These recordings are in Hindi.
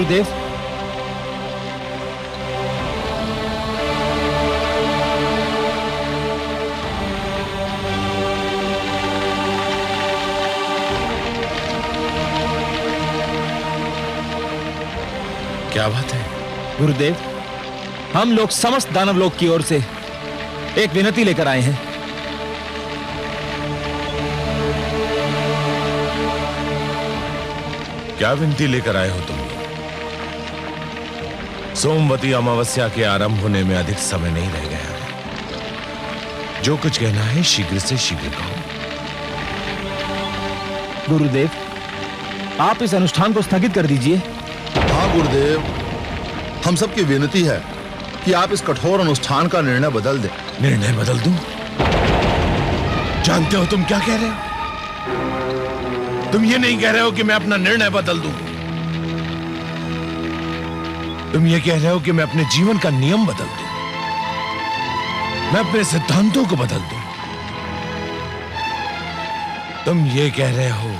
गुरुदेव। क्या बात है? गुरुदेव, हम लोग समस्त दानव लोक की ओर से एक विनती लेकर आए हैं। क्या विनती लेकर आए हो तुम? सोमवती अमावस्या के आरंभ होने में अधिक समय नहीं रह गया है। जो कुछ कहना है शीघ्र से शीघ्र कहो। गुरुदेव, आप इस अनुष्ठान को स्थगित कर दीजिए। हाँ गुरुदेव, हम सबकी विनती है कि आप इस कठोर अनुष्ठान का निर्णय बदल दें। निर्णय बदल दूं? जानते हो तुम क्या कह रहे हो? तुम ये नहीं कह रहे हो कि मैं अपना निर्णय बदल दूं। तुम ये कह रहे हो कि मैं अपने जीवन का नियम बदल दूं, मैं अपने सिद्धांतों को बदल दूं। तुम ये कह रहे हो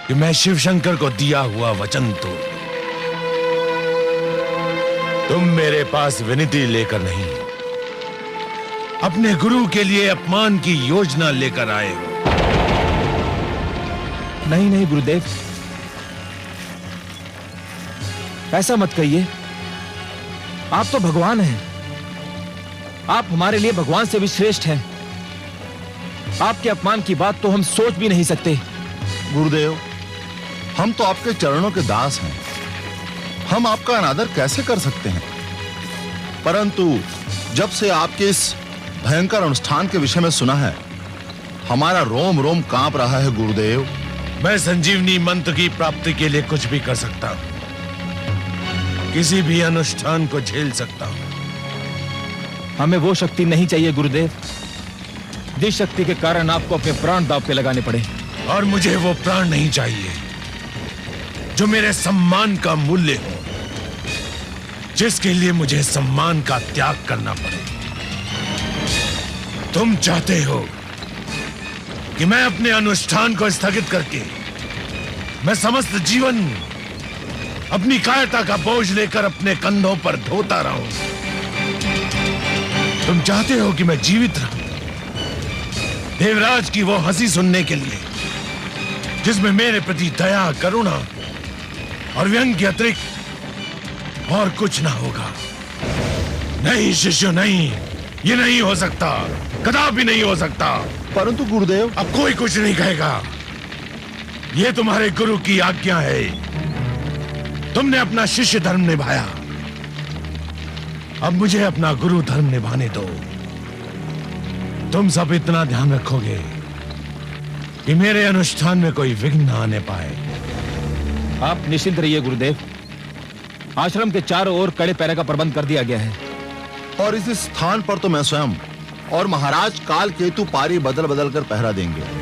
कि मैं शिव शंकर को दिया हुआ वचन तोड़ दूं। तुम मेरे पास विनती लेकर नहीं, अपने गुरु के लिए अपमान की योजना लेकर आए हो। नहीं नहीं गुरुदेव, ऐसा मत कहिए। आप तो भगवान हैं। आप हमारे लिए भगवान से भी श्रेष्ठ हैं। आपके अपमान की बात तो हम सोच भी नहीं सकते। गुरुदेव, हम तो आपके चरणों के दास हैं। हम आपका अनादर कैसे कर सकते हैं? परंतु जब से आपके इस भयंकर अनुष्ठान के विषय में सुना है, हमारा रोम रोम कांप रहा है गुरुदेव। मैं संजीवनी मंत्र की प्राप्ति के लिए कुछ भी कर सकता हूं, किसी भी अनुष्ठान को झेल सकता हूं। हमें वो शक्ति नहीं चाहिए गुरुदेव, जिस शक्ति के कारण आपको अपने प्राण दांव पे लगाने पड़े। और मुझे वो प्राण नहीं चाहिए जो मेरे सम्मान का मूल्य हो, जिसके लिए मुझे सम्मान का त्याग करना पड़े। तुम चाहते हो कि मैं अपने अनुष्ठान को स्थगित करके मैं समस्त जीवन अपनी कायरता का बोझ लेकर अपने कंधों पर ढोता रहूं। तुम चाहते हो कि मैं जीवित रहूं, देवराज की वो हंसी सुनने के लिए जिसमें मेरे प्रति दया, करुणा और व्यंग के अतिरिक्त और कुछ ना होगा। नहीं शिष्य, नहीं, ये नहीं हो सकता, कदापि नहीं हो सकता। परंतु गुरुदेव, अब कोई कुछ नहीं कहेगा। ये तुम्हारे गुरु की आज्ञा है। तुमने अपना शिष्य धर्म निभाया, अब मुझे अपना गुरु धर्म निभाने दो। तुम सब इतना ध्यान रखोगे कि मेरे अनुष्ठान में कोई विघ्न न आने पाए। आप निश्चिंत रहिए गुरुदेव, आश्रम के चारों ओर कड़े पहरे का प्रबंध कर दिया गया है। और इस स्थान पर तो मैं स्वयं और महाराज काल केतु पारी बदल बदल कर पहरा देंगे।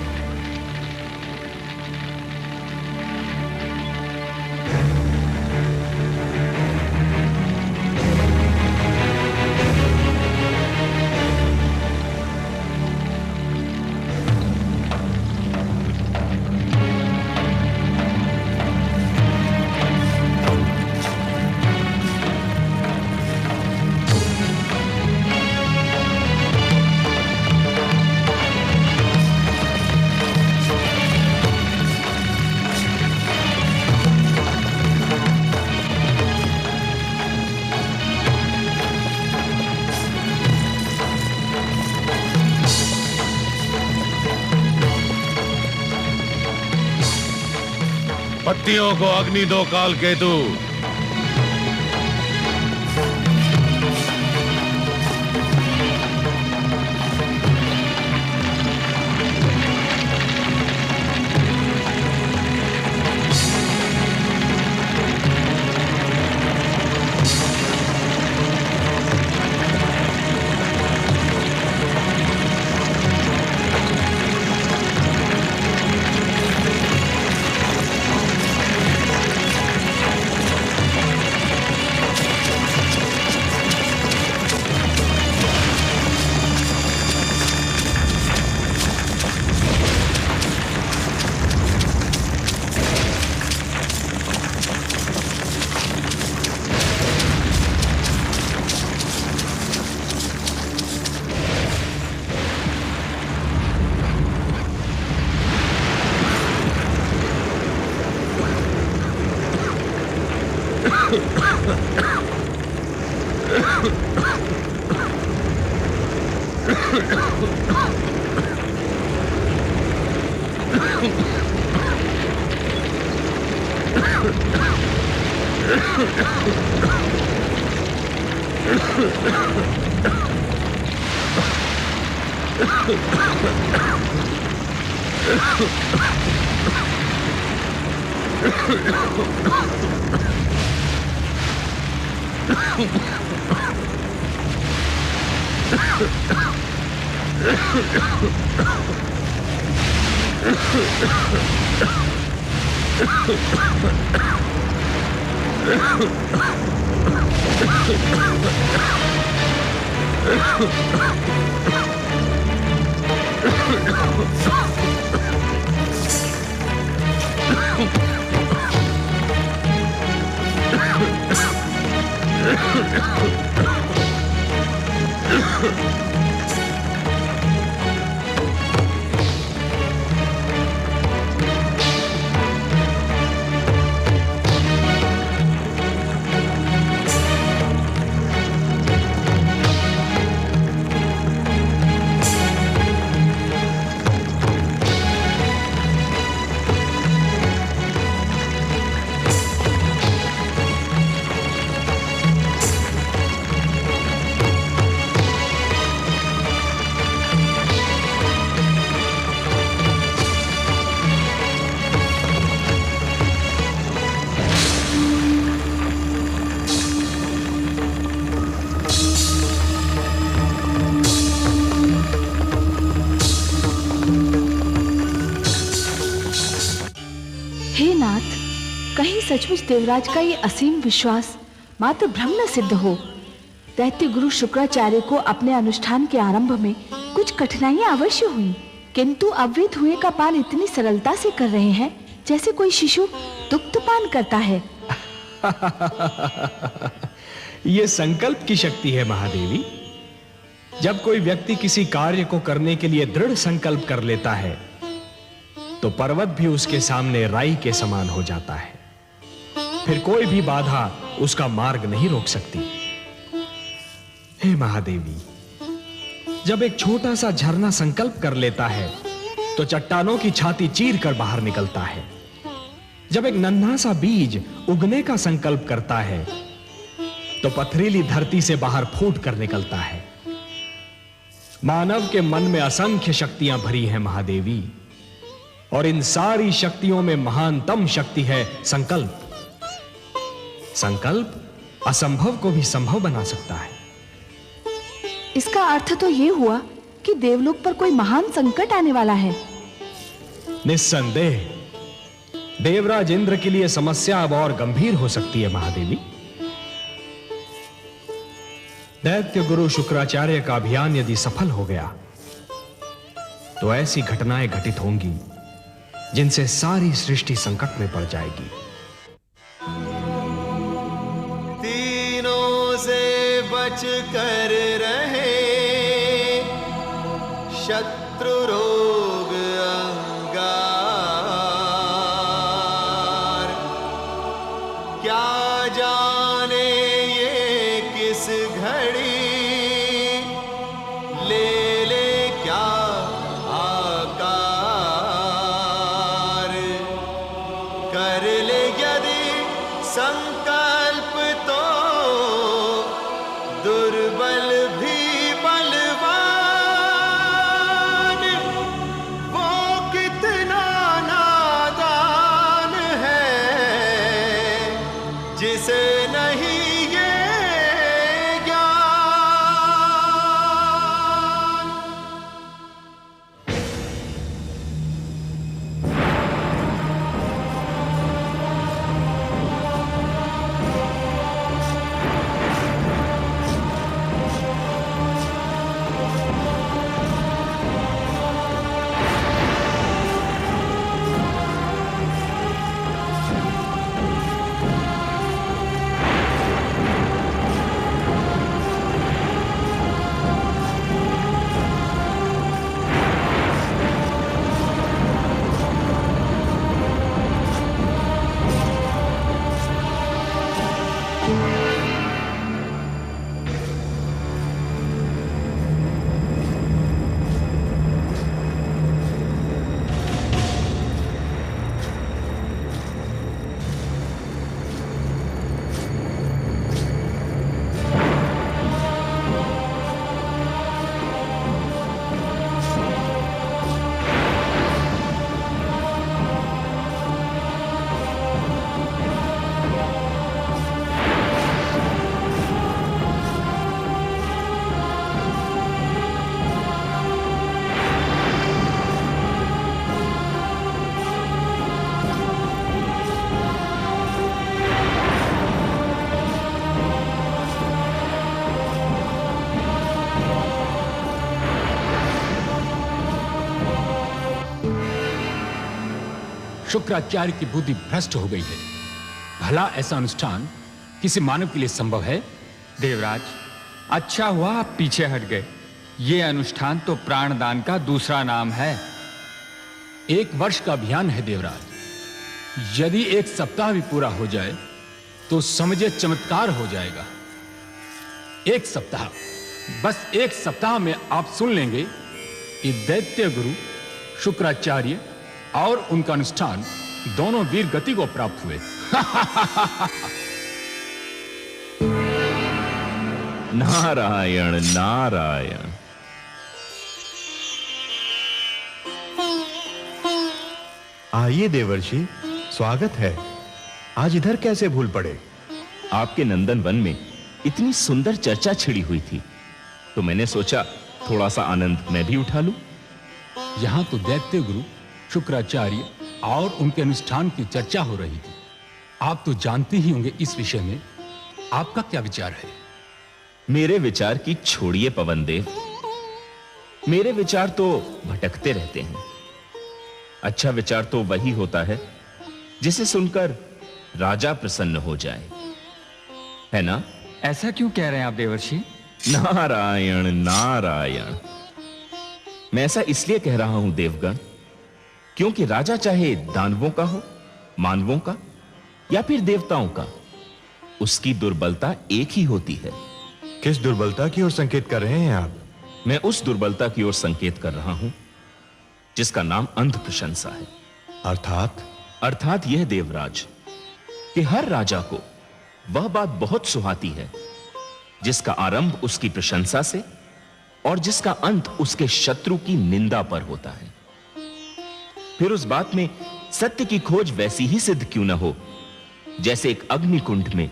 पत्तियों को अग्नि दो काल केतु। हे नाथ, कहीं सचमुच देवराज का ये असीम विश्वास मात्र भ्रम न सिद्ध हो। दैत्य गुरु शुक्राचार्य को अपने अनुष्ठान के आरंभ में कुछ कठिनाइयां अवश्य हुई, किंतु अब वे धुएं का पान इतनी सरलता से कर रहे हैं जैसे कोई शिशु दुग्ध पान करता है। ये संकल्प की शक्ति है महादेवी। जब कोई व्यक्ति किसी कार्य को करने के लिए दृढ़ संकल्प कर लेता है तो पर्वत भी उसके सामने राई के समान हो जाता है। फिर कोई भी बाधा उसका मार्ग नहीं रोक सकती। हे महादेवी, जब एक छोटा सा झरना संकल्प कर लेता है तो चट्टानों की छाती चीर कर बाहर निकलता है। जब एक नन्हा सा बीज उगने का संकल्प करता है तो पथरीली धरती से बाहर फूट कर निकलता है। मानव के मन में असंख्य शक्तियां भरी हैं महादेवी, और इन सारी शक्तियों में महानतम शक्ति है संकल्प। संकल्प असंभव को भी संभव बना सकता है। इसका अर्थ तो ये हुआ कि देवलोक पर कोई महान संकट आने वाला है। निस्संदेह देवराज इंद्र के लिए समस्या अब और गंभीर हो सकती है महादेवी। दैत्य गुरु शुक्राचार्य का अभियान यदि सफल हो गया तो ऐसी घटनाएं घटित होंगी जिनसे सारी सृष्टि संकट में पड़ जाएगी। तीनों से बच कर रहे, शत्रु रोग अंगार, क्या जाने ये किस घड़ी ले ले क्या कर ले यदि संकल्प तो दुर्बल भी बलवान। शुक्राचार्य की बुद्धि भ्रष्ट हो गई है। भला ऐसा अनुष्ठान किसी मानव के लिए संभव है? देवराज, अच्छा हुआ आप पीछे हट गए। ये अनुष्ठान तो प्राणदान का दूसरा नाम है। 1 वर्ष का अभियान है देवराज। यदि 1 सप्ताह भी पूरा हो जाए तो समझे चमत्कार हो जाएगा। 1 सप्ताह, बस 1 सप्ताह में आप सुन लेंगे कि दैत्य गुरु शुक्राचार्य और उनका अनुष्ठान दोनों वीर गति को प्राप्त हुए। नारायण नारायण। आइए देवर्षि, स्वागत है। आज इधर कैसे भूल पड़े? आपके नंदन वन में इतनी सुंदर चर्चा छिड़ी हुई थी तो मैंने सोचा थोड़ा सा आनंद मैं भी उठा लूं। यहां तो दैत्य गुरु शुक्राचार्य और उनके अनुष्ठान की चर्चा हो रही थी। आप तो जानते ही होंगे इस विषय में आपका क्या विचार है? मेरे विचार की छोड़िए पवन देव, मेरे विचार तो भटकते रहते हैं। अच्छा विचार तो वही होता है जिसे सुनकर राजा प्रसन्न हो जाए, है ना? ऐसा क्यों कह रहे हैं आप देवर्षि? नारायण नारायण। मैं ऐसा इसलिए कह रहा हूं देवगण, क्योंकि राजा चाहे दानवों का हो, मानवों का या फिर देवताओं का, उसकी दुर्बलता एक ही होती है। किस दुर्बलता की ओर संकेत कर रहे हैं आप? मैं उस दुर्बलता की ओर संकेत कर रहा हूं जिसका नाम अंध प्रशंसा है। अर्थात यह देवराज कि हर राजा को वह बात बहुत सुहाती है जिसका आरंभ उसकी प्रशंसा से और जिसका अंत उसके शत्रु की निंदा पर होता है। फिर उस बात में सत्य की खोज वैसी ही सिद्ध क्यों न हो जैसे एक अग्निकुंड में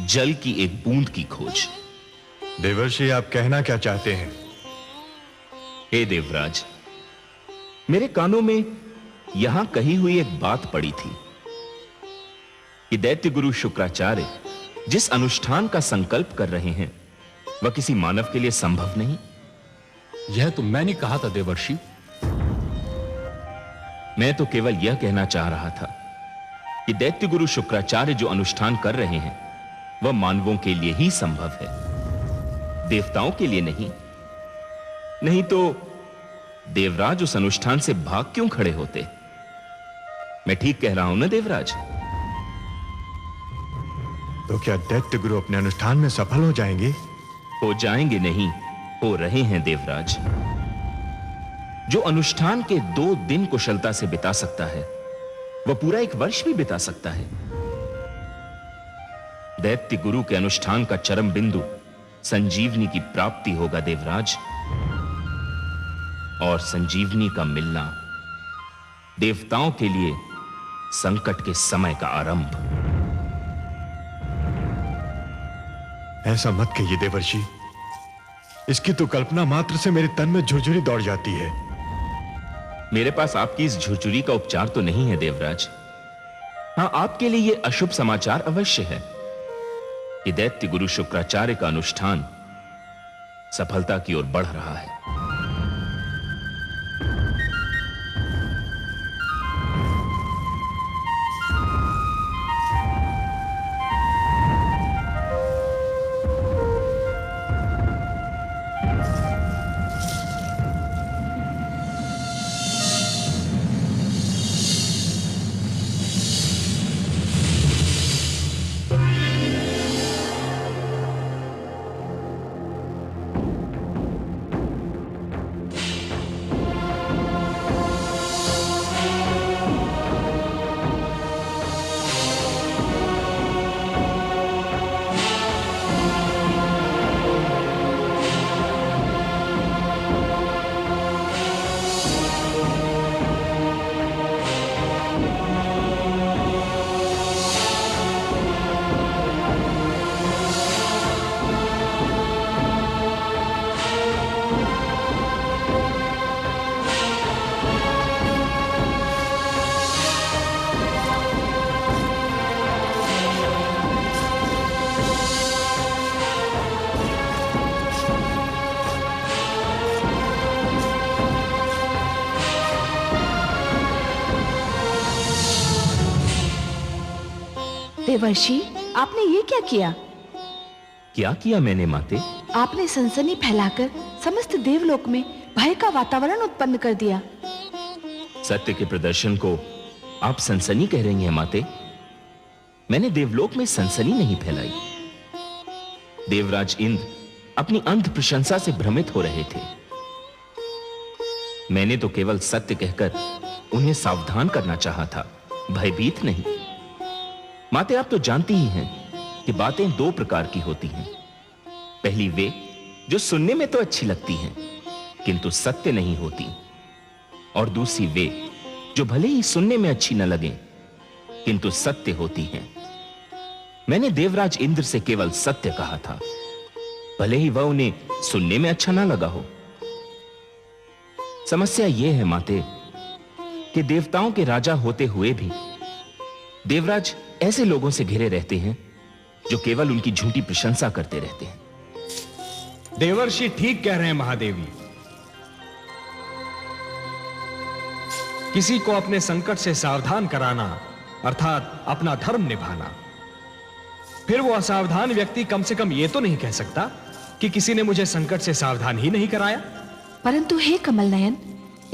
जल की एक बूंद की खोज। देवर्षि, आप कहना क्या चाहते हैं? हे देवराज, मेरे कानों में यहां कही हुई एक बात पड़ी थी कि दैत्य गुरु शुक्राचार्य जिस अनुष्ठान का संकल्प कर रहे हैं वह किसी मानव के लिए संभव नहीं। यह तो मैंने कहा था देवर्षि। मैं तो केवल यह कहना चाह रहा था कि दैत्य गुरु शुक्राचार्य जो अनुष्ठान कर रहे हैं वह मानवों के लिए ही संभव है, देवताओं के लिए नहीं। नहीं तो देवराज उस अनुष्ठान से भाग क्यों खड़े होते? मैं ठीक कह रहा हूं ना देवराज? तो क्या दैत्य गुरु अपने अनुष्ठान में सफल हो जाएंगे? हो जाएंगे नहीं, हो रहे हैं देवराज। जो अनुष्ठान के 2 दिन कुशलता से बिता सकता है वह पूरा 1 वर्ष भी बिता सकता है। दैत्य गुरु के अनुष्ठान का चरम बिंदु संजीवनी की प्राप्ति होगा देवराज, और संजीवनी का मिलना देवताओं के लिए संकट के समय का आरंभ। ऐसा मत कहिए देवर्षि, इसकी तो कल्पना मात्र से मेरे तन में झुरझुरी दौड़ जाती है। मेरे पास आपकी इस झुरझुरी का उपचार तो नहीं है देवराज। हां, आपके लिए यह अशुभ समाचार अवश्य है कि दैत्य गुरु शुक्राचार्य का अनुष्ठान सफलता की ओर बढ़ रहा है। देवर्षि, आपने ये क्या किया? क्या किया मैंने माते? आपने सनसनी फैलाकर समस्त देवलोक में भय का वातावरण उत्पन्न कर दिया। सत्य के प्रदर्शन को आप सनसनी कह रही हैं माते? मैंने देवलोक में सनसनी नहीं फैलाई। देवराज इंद्र अपनी अंध प्रशंसा से भ्रमित हो रहे थे। मैंने तो केवल सत्य कहकर उन्हें सावधान करना चाहा था, भयभीत नहीं। माते, आप तो जानती ही हैं कि बातें दो प्रकार की होती हैं। पहली वे जो सुनने में तो अच्छी लगती हैं किंतु सत्य नहीं होती, और दूसरी वे जो भले ही सुनने में अच्छी न लगें किंतु सत्य होती हैं। मैंने देवराज इंद्र से केवल सत्य कहा था, भले ही वह उन्हें सुनने में अच्छा ना लगा हो। समस्या यह है माते कि देवताओं के राजा होते हुए भी देवराज ऐसे लोगों से घिरे रहते हैं जो केवल उनकी झूठी प्रशंसा करते रहते हैं। देवर्षि ठीक कह रहे हैं महादेवी। किसी को अपने संकट से सावधान कराना अर्थात अपना धर्म निभाना, फिर वो असावधान व्यक्ति कम से कम ये तो नहीं कह सकता कि किसी ने मुझे संकट से सावधान ही नहीं कराया। परंतु हे कमल नयन,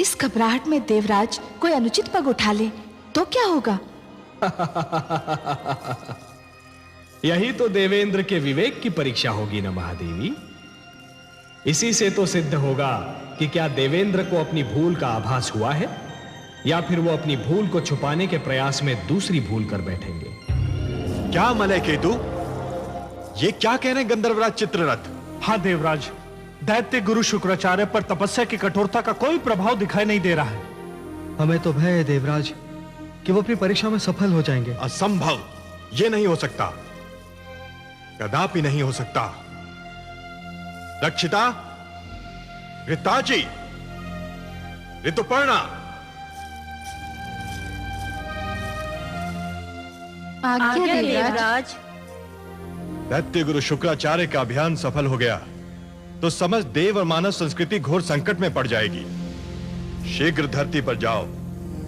इस घबराहट में देवराज कोई अनुचित पग उठा ले तो क्या होगा? यही तो देवेंद्र के विवेक की परीक्षा होगी ना महादेवी। इसी से तो सिद्ध होगा कि क्या देवेंद्र को अपनी भूल का आभास हुआ है या फिर वो अपनी भूल को छुपाने के प्रयास में दूसरी भूल कर बैठेंगे। क्या मलय केतु, ये क्या कह रहे हैं गंधर्वराज चित्ररथ? हाँ देवराज, दैत्य गुरु शुक्राचार्य पर तपस्या की कठोरता का कोई प्रभाव दिखाई नहीं दे रहा है। हमें तो भय है देवराज कि वो अपनी परीक्षा में सफल हो जाएंगे। असंभव, ये नहीं हो सकता, कदापि नहीं हो सकता। रक्षिता, ऋताची, ऋतुपर्णा, आज्ञा देवराज। दैत्य गुरु शुक्राचार्य का अभियान सफल हो गया तो समस्त देव और मानव संस्कृति घोर संकट में पड़ जाएगी। शीघ्र धरती पर जाओ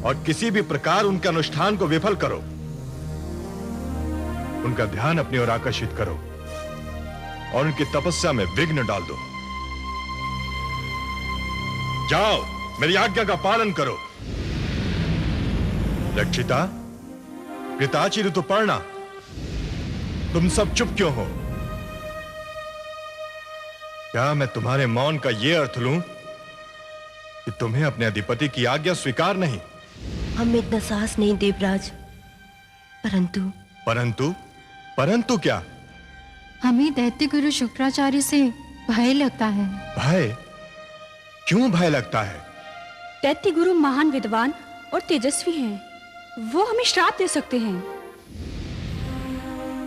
और किसी भी प्रकार उनके अनुष्ठान को विफल करो। उनका ध्यान अपनी ओर आकर्षित करो और उनकी तपस्या में विघ्न डाल दो। जाओ, मेरी आज्ञा का पालन करो। रक्षिता, ऋताची, ऋतुपर्णा, तुम सब चुप क्यों हो? क्या मैं तुम्हारे मौन का यह अर्थ लूं कि तुम्हें अपने अधिपति की आज्ञा स्वीकार नहीं? हम इतना साहस नहीं देवराज, परंतु क्या? हमें दैत्य गुरु शुक्राचार्य से भय लगता है। भय? क्यों भय लगता है? दैत्य गुरु महान विद्वान और तेजस्वी हैं, वो हमें श्राप दे सकते हैं।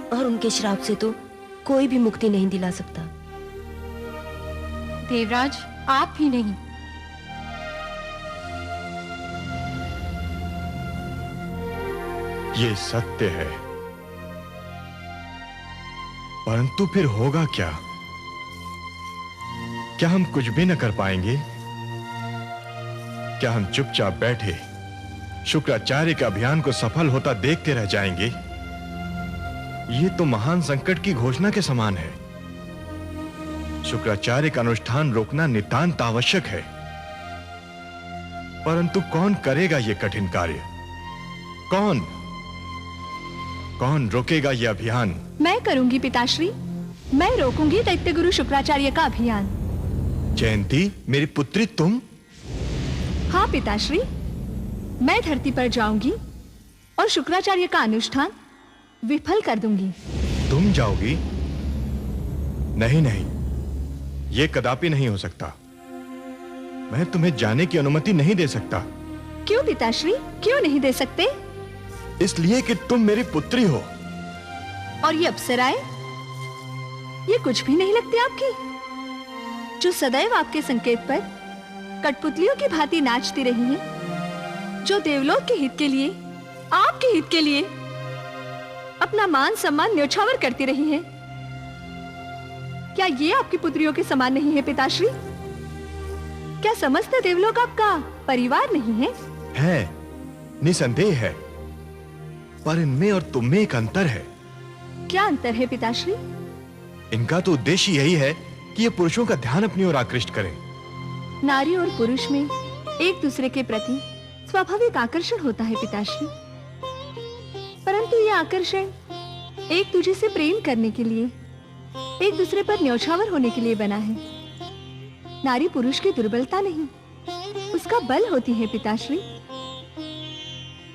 और उनके श्राप से तो कोई भी मुक्ति नहीं दिला सकता। देवराज, आप भी नहीं। ये सत्य है, परंतु फिर होगा क्या? क्या हम कुछ भी न कर पाएंगे? क्या हम चुपचाप बैठे शुक्राचार्य के अभियान को सफल होता देखते रह जाएंगे? ये तो महान संकट की घोषणा के समान है। शुक्राचार्य का अनुष्ठान रोकना नितांत आवश्यक है, परंतु कौन करेगा ये कठिन कार्य? कौन रोकेगा ये अभियान? मैं करूंगी पिताश्री, मैं रोकूंगी दैत्य गुरु शुक्राचार्य का अभियान। जयंती, मेरी पुत्री तुम? हाँ पिताश्री, मैं धरती पर जाऊंगी और शुक्राचार्य का अनुष्ठान विफल कर दूंगी। तुम जाओगी? नहीं, ये कदापि नहीं हो सकता। मैं तुम्हें जाने की अनुमति नहीं दे सकता। क्यों पिताश्री, क्यों नहीं दे सकते? इसलिए कि तुम मेरी पुत्री हो। और ये अप्सराएं, ये कुछ भी नहीं लगती आपकी, जो सदैव आपके संकेत पर कठपुतलियों की भांति नाचती रही हैं, जो देवलोक के हित के लिए, आपके हित के लिए अपना मान सम्मान न्योछावर करती रही हैं। क्या ये आपकी पुत्रियों के समान नहीं है पिताश्री? क्या समस्त देवलोक आपका परिवार नहीं है? है, निसंदेह है, पर इनमें और तुम में एक अंतर है। क्या अंतर है पिताश्री? इनका तो उद्देश्य यही है कि ये पुरुषों का ध्यान अपनी ओर आकृष्ट करें। नारी और पुरुष में एक दूसरे के प्रति स्वाभाविक आकर्षण होता है पिताश्री, परंतु यह आकर्षण एक दूसरे से प्रेम करने के लिए, एक दूसरे पर न्यौछावर होने के लिए बना है। नारी पुरुष की दुर्बलता नहीं, उसका बल होती है पिताश्री।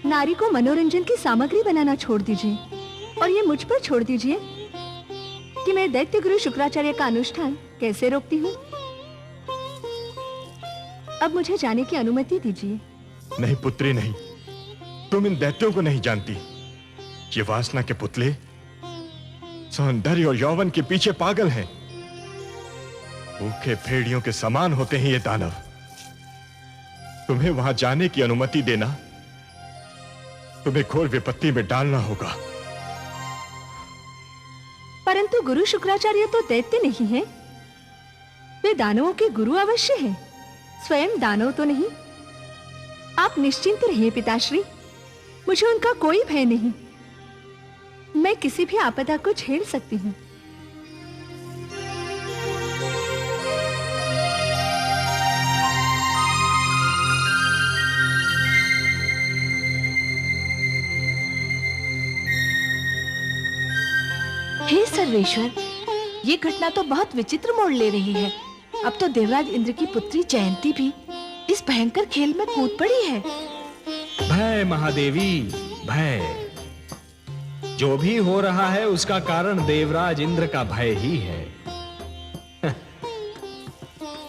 नारी को मनोरंजन की सामग्री बनाना छोड़ दीजिए और ये मुझ पर छोड़ दीजिए कि मैं दैत्य गुरु शुक्राचार्य का अनुष्ठान कैसे रोकती हूँ। अब मुझे जाने की अनुमति दीजिए। नहीं पुत्री नहीं, तुम इन दैत्यों को नहीं जानती। ये वासना के पुतले सौंदर्य और यौवन के पीछे पागल हैं। भूखे भेड़ियों के समान होते हैं ये दानव। तुम्हें वहां जाने की अनुमति देना तुम्हें घोर विपत्ति में डालना होगा। परंतु गुरु शुक्राचार्य तो दैत्य नहीं है, वे दानवों के गुरु अवश्य हैं, स्वयं दानव तो नहीं। आप निश्चिंत रहिए पिताश्री, मुझे उनका कोई भय नहीं। मैं किसी भी आपदा को झेल सकती हूँ। हे सर्वेश्वर, ये घटना तो बहुत विचित्र मोड़ ले रही है। अब तो देवराज इंद्र की पुत्री जयंती भी इस भयंकर खेल में कूद पड़ी है। भय महादेवी, भय। जो भी हो रहा है उसका कारण देवराज इंद्र का भय ही है।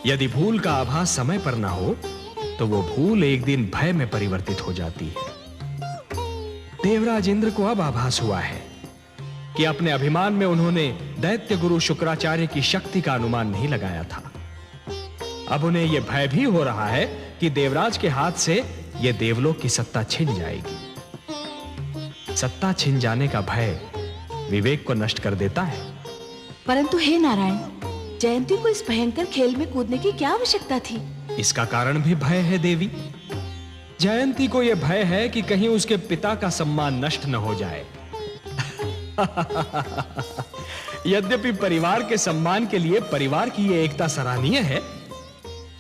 यदि भूल का आभास समय पर ना हो तो वो भूल एक दिन भय में परिवर्तित हो जाती है। देवराज इंद्र को अब आभास हुआ है कि अपने अभिमान में उन्होंने दैत्य गुरु शुक्राचार्य की शक्ति का अनुमान नहीं लगाया था। अब उन्हें यह भय भी हो रहा है कि देवराज के हाथ से यह देवलोक की सत्ता छिन जाएगी। सत्ता छिन जाने का भय विवेक को नष्ट कर देता है। परंतु हे नारायण, जयंती को इस भयंकर खेल में कूदने की क्या आवश्यकता थी? इसका कारण भी भय है देवी। जयंती को यह भय है कि कहीं उसके पिता का सम्मान नष्ट न हो जाए। यद्यपि परिवार के सम्मान के लिए परिवार की यह एकता सराहनीय है,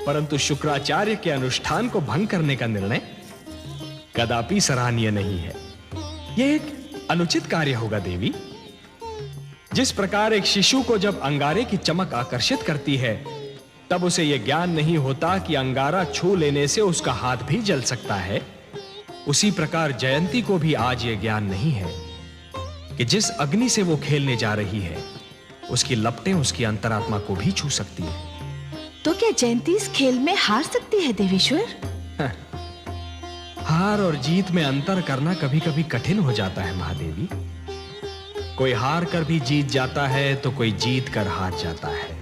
परंतु शुक्राचार्य के अनुष्ठान को भंग करने का निर्णय कदापि सराहनीय नहीं है। यह एक अनुचित कार्य होगा देवी। जिस प्रकार एक शिशु को जब अंगारे की चमक आकर्षित करती है, तब उसे यह ज्ञान नहीं होता कि अंगारा छू लेने से उसका हाथ भी जल सकता है, उसी प्रकार जयंती को भी आज यह ज्ञान नहीं है कि जिस अग्नि से वो खेलने जा रही है, उसकी लपटें उसकी अंतरात्मा को भी छू सकती है। तो क्या जयंती इस खेल में हार सकती है देवेश्वर? हार और जीत में अंतर करना कभी-कभी कठिन हो जाता है महादेवी। कोई हार कर भी जीत जाता है तो कोई जीत कर हार जाता है।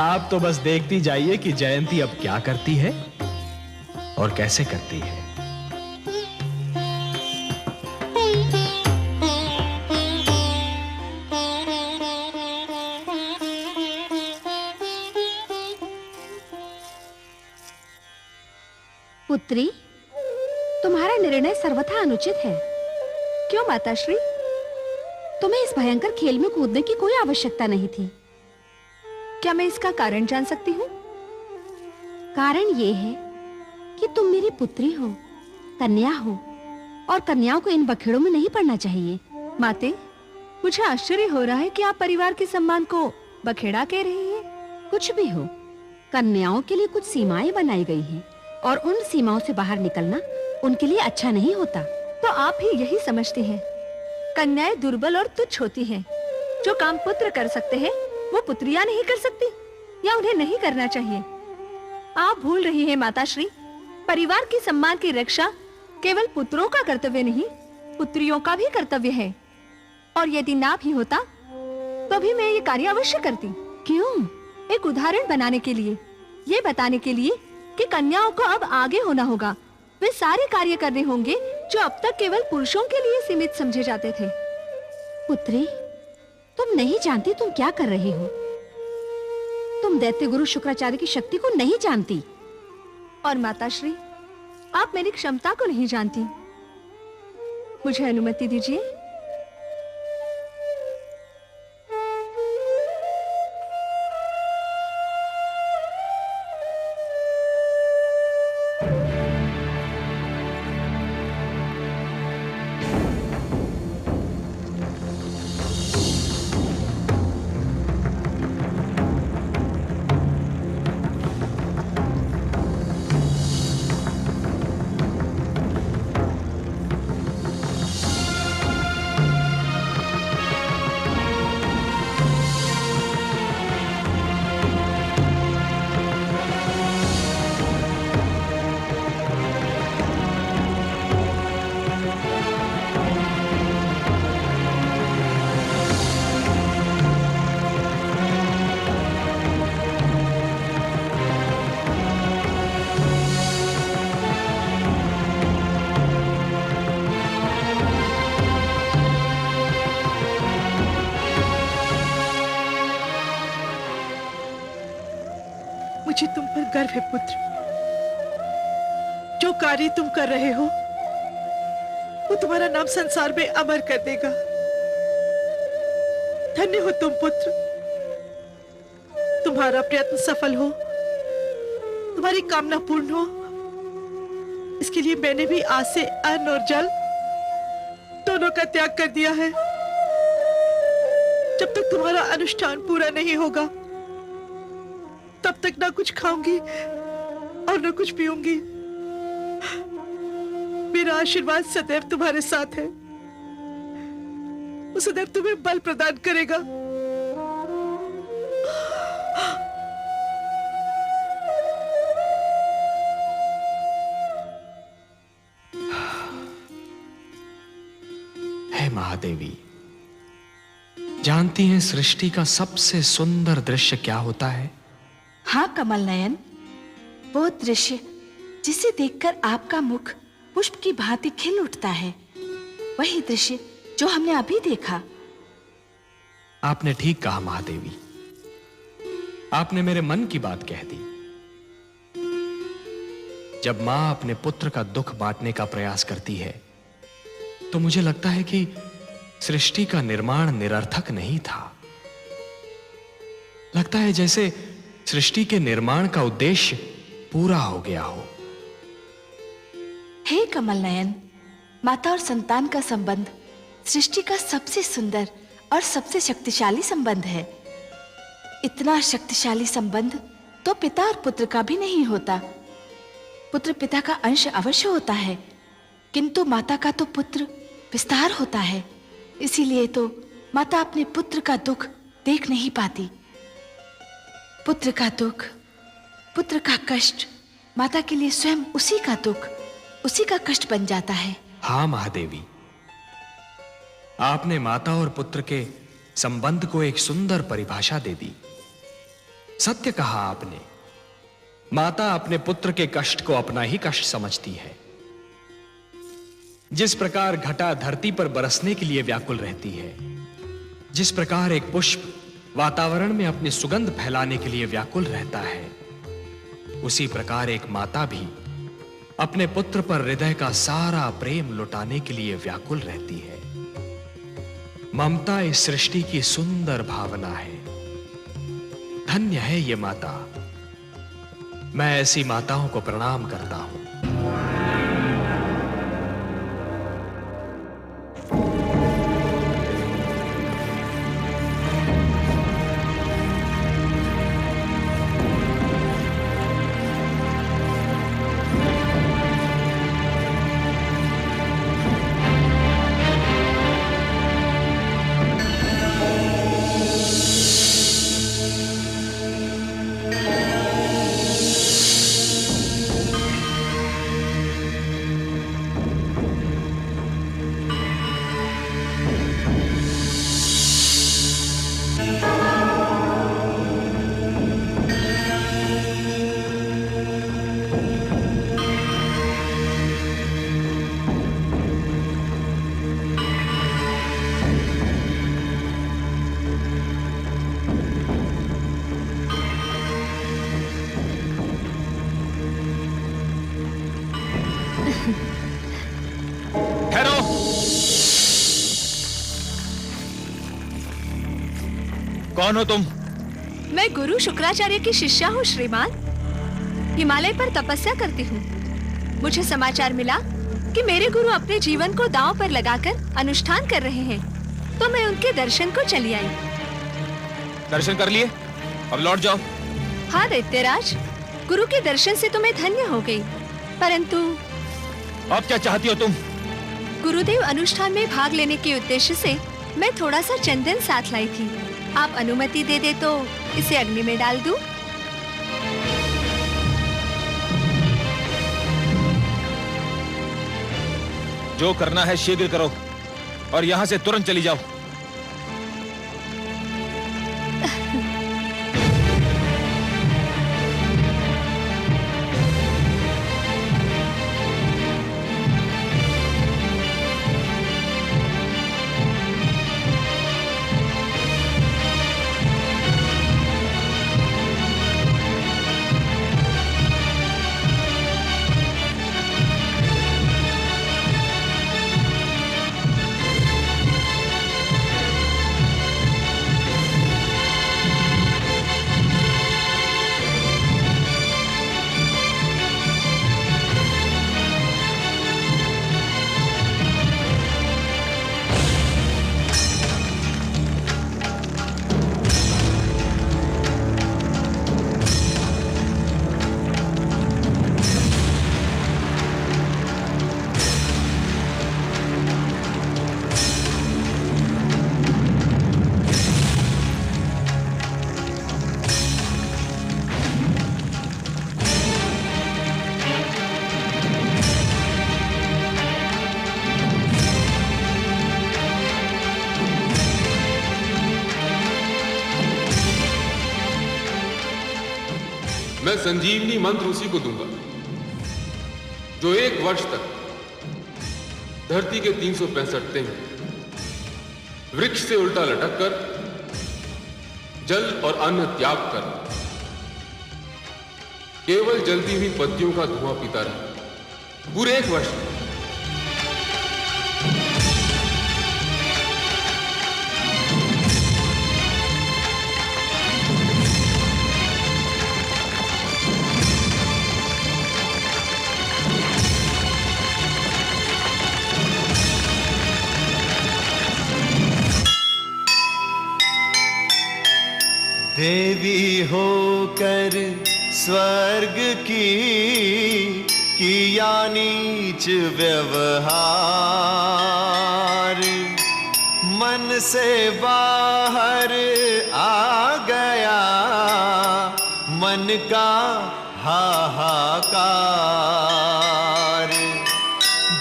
आप तो बस देखती जाइए कि जयंती अब क्या करती है और कैसे करती है। पुत्री, तुम्हारा निर्णय सर्वथा अनुचित है। क्यों माताश्री? तुम्हें इस भयंकर खेल में कूदने की कोई आवश्यकता नहीं थी। क्या मैं इसका कारण जान सकती हूँ? कारण ये है कि तुम मेरी पुत्री हो, कन्या हो, और कन्याओं को इन बखेड़ों में नहीं पड़ना चाहिए। माते, मुझे आश्चर्य हो रहा है कि आप परिवार के सम्मान को बखेड़ा कह रही हैं। कुछ भी हो, कन्याओं के लिए कुछ सीमाएं बनाई गई हैं, और उन सीमाओं से बाहर निकलना उनके लिए अच्छा नहीं होता। तो आप भी यही समझती हैं? कन्याएं दुर्बल और तुच्छ होती हैं। जो काम पुत्र कर सकते हैं वो पुत्रियां नहीं कर सकती, या उन्हें नहीं करना चाहिए। आप भूल रही हैं माताश्री, परिवार के सम्मान की रक्षा केवल पुत्रों का कर्तव्य नहीं, पुत्रियों का भी कर्तव्य है। और यदि ना भी होता तो भी मैं ये कार्य अवश्य करती। क्यों? एक उदाहरण बनाने के लिए, ये बताने के लिए कि कन्याओं को अब आगे होना होगा। वे सारे कार्य करने होंगे जो अब तक केवल पुरुषों के लिए सीमित समझे जाते थे। पुत्री, तुम नहीं जानती तुम क्या कर रही हो। तुम दैत्य गुरु शुक्राचार्य की शक्ति को नहीं जानती। और माताश्री, आप मेरी क्षमता को नहीं जानती। मुझे अनुमति दीजिए। मुझे तुम पर गर्व है पुत्र। जो कार्य तुम कर रहे हो वो तुम्हारा नाम संसार में अमर कर देगा। धन्य हो तुम पुत्र। तुम्हारा प्रयत्न सफल हो, तुम्हारी कामना पूर्ण हो, इसके लिए मैंने भी आज से अन्न और जल दोनों का त्याग कर दिया है। जब तक तुम्हारा अनुष्ठान पूरा नहीं होगा तब तक ना कुछ खाऊंगी और ना कुछ पीऊंगी। मेरा आशीर्वाद सदैव तुम्हारे साथ है, वो सदैव तुम्हें बल प्रदान करेगा। हे महादेवी, जानती हैं सृष्टि का सबसे सुंदर दृश्य क्या होता है? हाँ कमल नयन, वो दृश्य जिसे देखकर आपका मुख पुष्प की भांति खिल उठता है, वही दृश्य जो हमने अभी देखा। आपने ठीक कहा महादेवी, आपने मेरे मन की बात कह दी। जब मां अपने पुत्र का दुख बांटने का प्रयास करती है तो मुझे लगता है कि सृष्टि का निर्माण निरर्थक नहीं था। लगता है जैसे सृष्टि के निर्माण का उद्देश्य पूरा हो गया हो। हे कमल नयन, माता और संतान का संबंध सृष्टि का सबसे सुंदर और सबसे शक्तिशाली संबंध है। इतना शक्तिशाली संबंध तो पिता और पुत्र का भी नहीं होता। पुत्र पिता का अंश अवश्य होता है, किंतु माता का तो पुत्र विस्तार होता है। इसीलिए तो माता अपने पुत्र का दुख देख नहीं पाती। पुत्र का दुख, पुत्र का कष्ट माता के लिए स्वयं उसी का दुख, उसी का कष्ट बन जाता है। हाँ महादेवी, आपने माता और पुत्र के संबंध को एक सुंदर परिभाषा दे दी। सत्य कहा आपने, माता अपने पुत्र के कष्ट को अपना ही कष्ट समझती है। जिस प्रकार घटा धरती पर बरसने के लिए व्याकुल रहती है, जिस प्रकार एक पुष्प वातावरण में अपनी सुगंध फैलाने के लिए व्याकुल रहता है, उसी प्रकार एक माता भी अपने पुत्र पर हृदय का सारा प्रेम लुटाने के लिए व्याकुल रहती है। ममता इस सृष्टि की सुंदर भावना है। धन्य है ये माता। मैं ऐसी माताओं को प्रणाम करता हूं। ठहरो। कौन हो तुम? मैं गुरु शुक्राचार्य की शिष्या हूँ श्रीमान। हिमालय पर तपस्या करती हूँ। मुझे समाचार मिला कि मेरे गुरु अपने जीवन को दांव पर लगाकर अनुष्ठान कर रहे हैं, तो मैं उनके दर्शन को चली आई। दर्शन कर लिए, अब लौट जाओ। हाँ दैत्यराज, गुरु के दर्शन से तो मैं धन्य हो गई, परंतु अब क्या चाहती हो तुम? गुरुदेव अनुष्ठान में भाग लेने के उद्देश्य से मैं थोड़ा सा चंदन साथ लाई थी। आप अनुमति दे दे तो इसे अग्नि में डाल दूं? जो करना है शीघ्र करो और यहाँ से तुरंत चली जाओ। मैं संजीवनी मंत्र उसी को दूंगा जो 1 वर्ष तक धरती के 365 दिन वृक्ष से उल्टा लटक कर जल और अन्न त्याग कर केवल जलती हुई पत्तियों का धुआं पीता रहा पूरे 1 वर्ष। देवी होकर स्वर्ग की किया नीच व्यवहार, मन से बाहर आ गया मन का हाहाकार।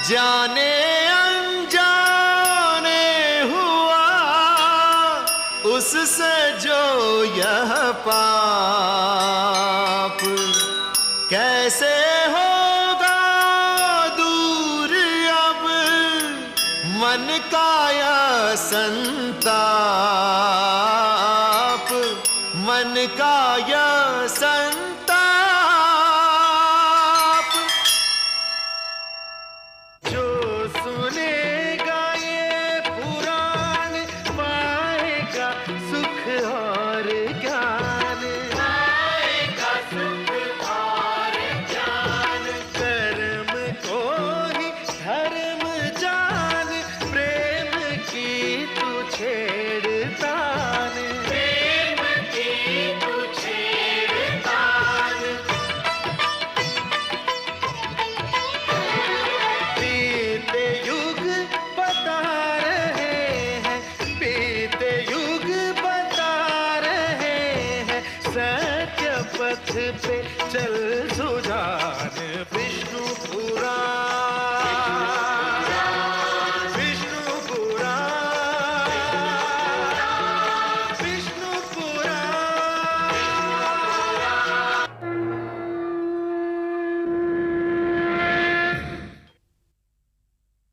जाने अनजाने हुआ उससे जो यह पाप, कैसे होगा दूर अब मन का यह संताप, मन का यह संताप। जो सुनेगा ये पुराण पाएगा सुख और ज्ञान, पाएगा सुख और ज्ञान। कर्म को ही धर्म जान, प्रेम की तू छेड़तान, प्रेम की तू छेड़तान। बीते युग बता रहे हैं, बीते युग बता रहे हैं, सत्य पथ पे चल